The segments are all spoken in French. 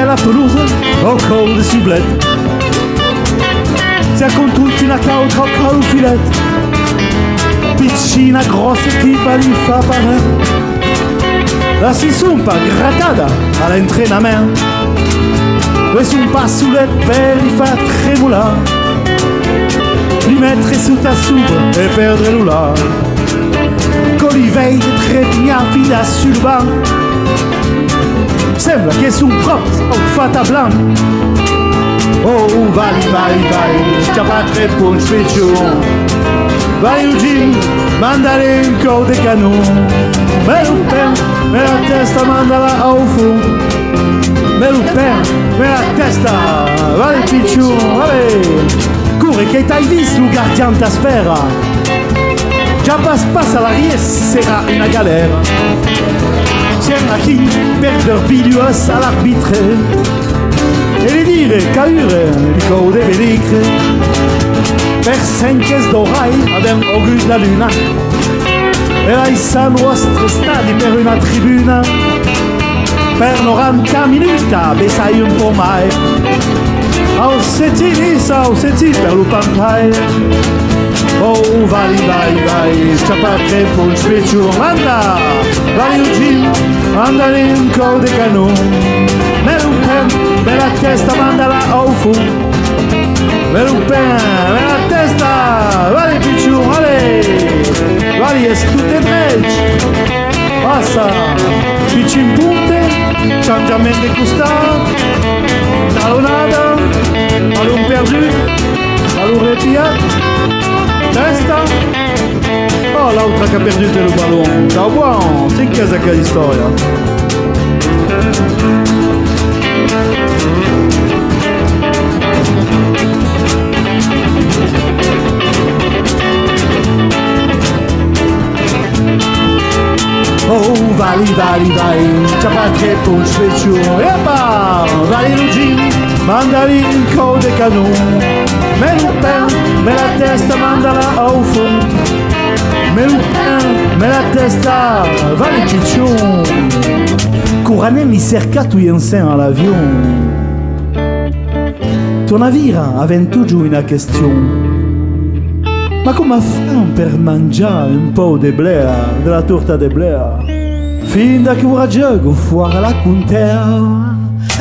la pelouse au col de ciblette. Sia con tutti una caufilette, piccina grossa tipa li fa parer. La si sumpa grattada all'entrenament, e son passulet per li fa tremolar, li mettere su ta subra e perdre l'ular. Con li vei de trepignar fila sul banc, sembra che son props au fata blanc. Oh, vai, c'ha patre punch piccion. Vai Eugene, mandale un col de canon. Me lo pen, me la testa, mandala au fond. Me lo pen, me la testa, vai piccion, allez. Corre che t'hai visto, lo gardien t'aspera. Già passa la ries, sarà una galera. Sembra chi perder bilios all'arbitre. E le dire, caure, il code velicre. Per senches d'orai, avem augut la luna. E lai sa nostre stadi per una tribuna. Per 90 minuta, besai un po' mai. Au seti per lo pantai. Oh, vai, c'ha patre punch picciu. Manda, vai Eugene, mandali un col de canon. Me lo pen, me la testa, mandala au fond. Me lo pen, me la testa, vai picciu, allez. Vai, es tutte dredge. Passa, picci in punte, changiamento de costat. Talonada, ballon perdu, ballon repiat, testa. Oh, l'altra che ha perduto il ballon. Ciao buon, sì che è quella storia. Oh, vai, c'ha patre punch picciu. Epa, vai Eugene, mandali un col de canon. Me lo pen, me la testa, mandala au fond. Me lo pen, me la testa, vai picciu. Couranem li cercat ui ensen all'avion. Tuo navira aventuggiu una question. Ma come fan per mangiare un po' de blea, della torta de blea? Fin da che ora gioco fuori alla contea.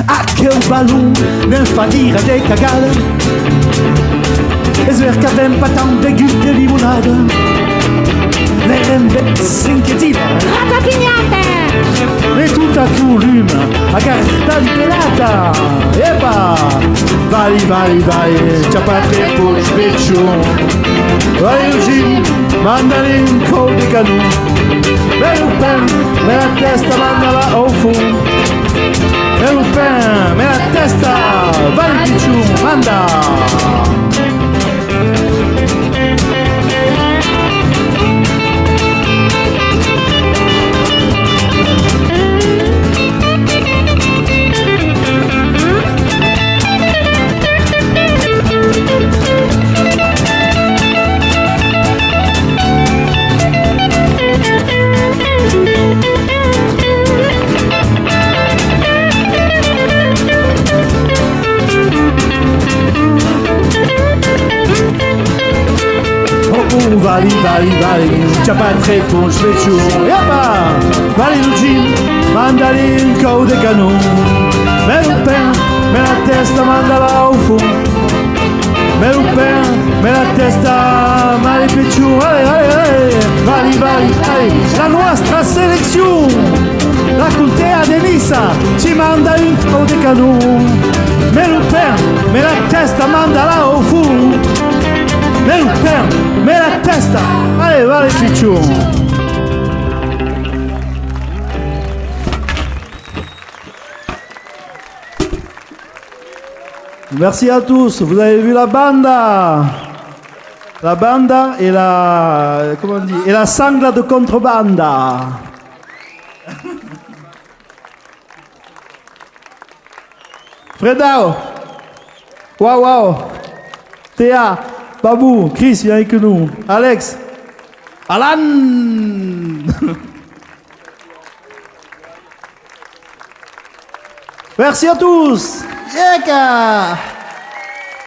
Ah, che un ballon nel fa dire de cagare. E sver che avem pas tant de gutte limonade. Le rembe sinchetiva ratapignate. E tutta volume a carta di pelata. Epa, vai, c'ha patre punch picciu. Vai Eugene, mandali un col de canon. Me lo pen, me la testa, mandala au fond. Me lo pen, me la testa, vai picciu, manda. Vai, c'ha patre punch picciu. Epa, vai Eugene, mandali un col de canon. Me lo pen, me la testa, mandala au fond. Me lo pen, me la testa, mali picciu. Allez, vai, la nostra selezione. La contea de Nissa ci manda un col de canon. Me lo pen, me la testa, mandala au fond. Me lo pen, me la testa. Allez, va les piccions. Merci à tous. Vous avez vu la banda et la, comment on dit, et la sangla de contrebanda. Fredao, wow, Théa, Babou, Chris, viens avec nous. Alex, Alan. Merci à tous. Yeka.